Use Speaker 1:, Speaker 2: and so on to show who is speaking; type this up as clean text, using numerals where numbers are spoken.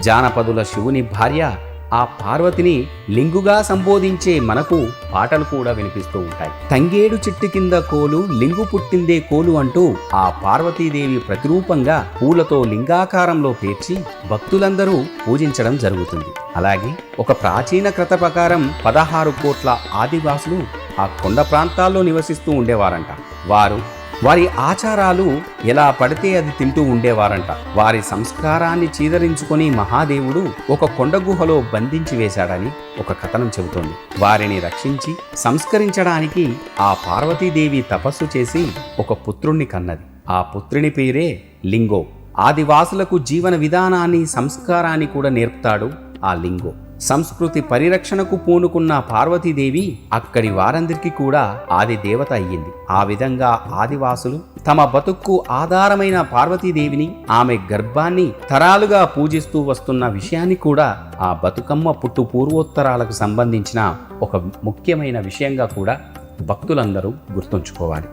Speaker 1: జానపదుల శివుని భార్య ఆ పార్వతిని లింగుగా సంబోధించే మనకు పాటలు కూడా వినిపిస్తూ ఉంటాయి. తంగేడు చెట్టు కింద కోలు, లింగు పుట్టిందే కోలు అంటూ ఆ పార్వతీదేవి ప్రతిరూపంగా పూలతో లింగాకారంలో పేర్చి భక్తులందరూ పూజించడం జరుగుతుంది. అలాగే ఒక ప్రాచీన కథ ప్రకారం 16 కోట్ల ఆదివాసులు ఆ కొండ ప్రాంతాల్లో నివసిస్తూ ఉండేవారంట. వారి ఆచారాలు ఎలా పడితే అది తింటూ ఉండేవారంట. వారి సంస్కారాన్ని చీదరించుకొని మహాదేవుడు ఒక కొండ గుహలో బంధించి వేశాడని ఒక కథనం చెబుతోంది. వారిని రక్షించి సంస్కరించడానికి ఆ పార్వతీదేవి తపస్సు చేసి ఒక పుత్రుణ్ణి కన్నది. ఆ పుత్రుని పేరే లింగో. ఆదివాసులకు జీవన విధానాన్ని, సంస్కారాన్ని కూడా నేర్పుతాడు ఆ లింగో. సంస్కృతి పరిరక్షణకు పూనుకున్న పార్వతీదేవి అక్కడి వారందరికీ కూడా ఆది దేవత అయ్యింది. ఆ విధంగా ఆదివాసులు తమ బతుక్కు ఆధారమైన పార్వతీదేవిని, ఆమె గర్భాన్ని తరాలుగా పూజిస్తూ వస్తున్న విషయాన్ని కూడా ఆ బతుకమ్మ పుట్టు పూర్వోత్తరాలకు సంబంధించిన ఒక ముఖ్యమైన విషయంగా కూడా భక్తులందరూ గుర్తుంచుకోవాలి.